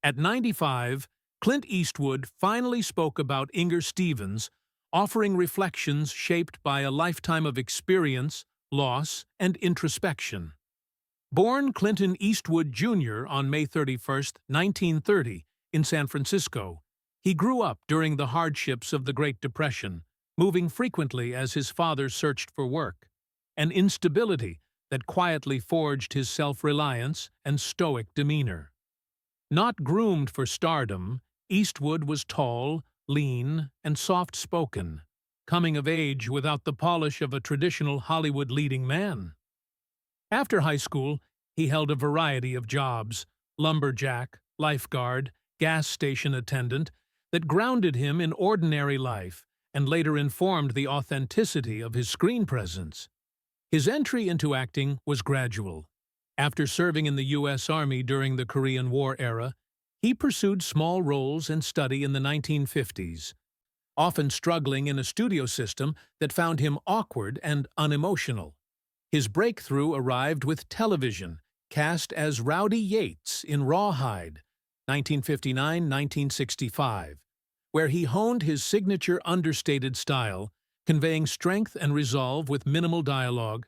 At 95, Clint Eastwood finally spoke about Inger Stevens, offering reflections shaped by a lifetime of experience, loss, and introspection. Born Clinton Eastwood Jr. on May 31, 1930, in San Francisco, he grew up during the hardships of the Great Depression, moving frequently as his father searched for work, an instability that quietly forged his self-reliance and stoic demeanor. Not groomed for stardom, Eastwood was tall, lean, and soft-spoken, coming of age without the polish of a traditional Hollywood leading man. After high school, he held a variety of jobs: lumberjack, lifeguard, gas station attendant, that grounded him in ordinary life and later informed the authenticity of his screen presence. His entry into acting was gradual. After serving in the U.S. Army during the Korean War era, he pursued small roles and study in the 1950s, often struggling in a studio system that found him awkward and unemotional. His breakthrough arrived with television, cast as Rowdy Yates in Rawhide, 1959–1965, where he honed his signature understated style, conveying strength and resolve with minimal dialogue.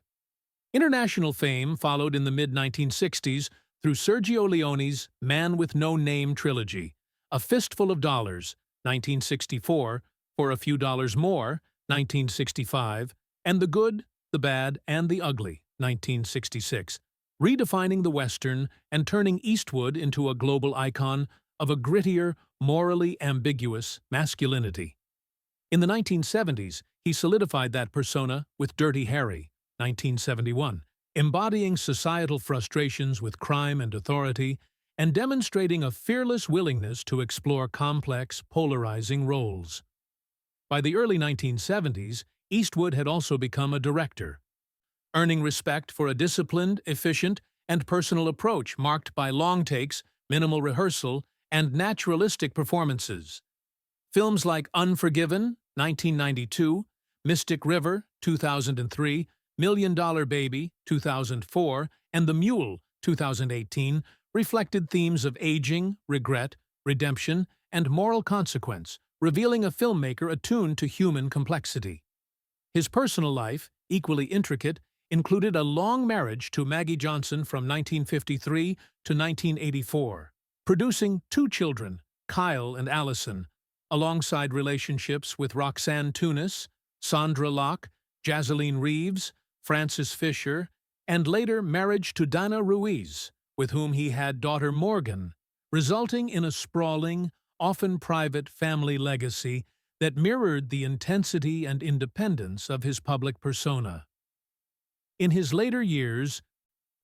International fame followed in the mid-1960s through Sergio Leone's Man with No Name trilogy, A Fistful of Dollars, 1964, For a Few Dollars More, 1965, and The Good, the Bad, and the Ugly, 1966, redefining the Western and turning Eastwood into a global icon of a grittier, morally ambiguous masculinity. In the 1970s, he solidified that persona with Dirty Harry, 1971, embodying societal frustrations with crime and authority and demonstrating a fearless willingness to explore complex, polarizing roles. By the early 1970s, Eastwood had also become a director, earning respect for a disciplined, efficient, and personal approach marked by long takes, minimal rehearsal, and naturalistic performances. Films like Unforgiven, 1992, Mystic River, 2003, Million Dollar Baby, 2004, and The Mule, 2018, reflected themes of aging, regret, redemption, and moral consequence, revealing a filmmaker attuned to human complexity. His personal life, equally intricate, included a long marriage to Maggie Johnson from 1953 to 1984, producing 2 children, Kyle and Allison, alongside relationships with Roxanne Tunis, Sandra Locke, Jazzaline Reeves, Francis Fisher, and later marriage to Dana Ruiz, with whom he had daughter Morgan, resulting in a sprawling, often private family legacy that mirrored the intensity and independence of his public persona. In his later years,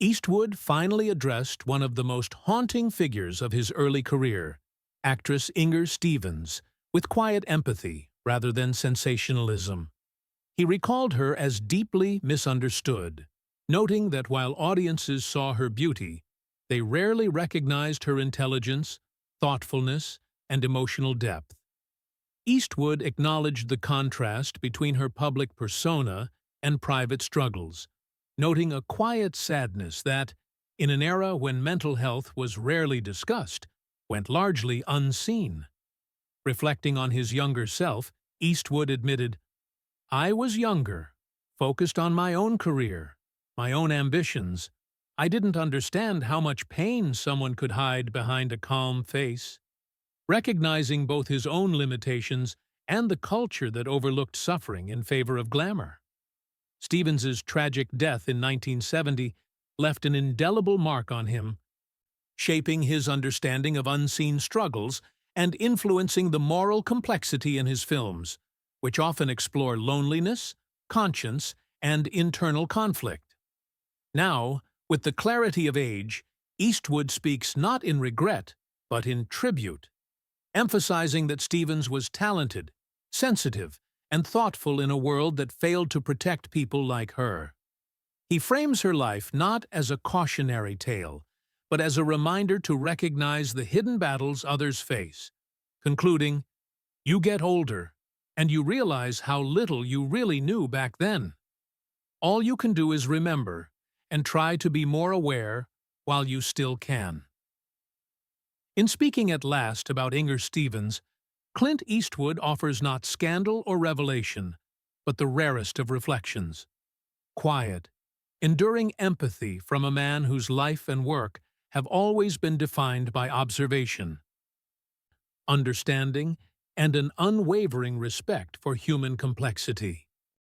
Eastwood finally addressed one of the most haunting figures of his early career, actress Inger Stevens, with quiet empathy rather than sensationalism. He recalled her as deeply misunderstood, noting that while audiences saw her beauty, they rarely recognized her intelligence, thoughtfulness, and emotional depth. Eastwood acknowledged the contrast between her public persona and private struggles, noting a quiet sadness that, in an era when mental health was rarely discussed, went largely unseen. Reflecting on his younger self, Eastwood admitted, "I was younger, focused on my own career, my own ambitions. I didn't understand how much pain someone could hide behind a calm face." Recognizing both his own limitations and the culture that overlooked suffering in favor of glamour. Stevens's tragic death in 1970 left an indelible mark on him, shaping his understanding of unseen struggles and influencing the moral complexity in his films, which often explore loneliness, conscience, and internal conflict. Now, with the clarity of age, Eastwood speaks not in regret, but in tribute, emphasizing that Stevens was talented, sensitive, and thoughtful in a world that failed to protect people like her. He frames her life not as a cautionary tale, but as a reminder to recognize the hidden battles others face, concluding, "You get older, and you realize how little you really knew back then. All you can do is remember and try to be more aware while you still can." In speaking at last about Inger Stevens, Clint Eastwood offers not scandal or revelation, but the rarest of reflections. Quiet, enduring empathy from a man whose life and work have always been defined by observation, understanding, and an unwavering respect for human complexity.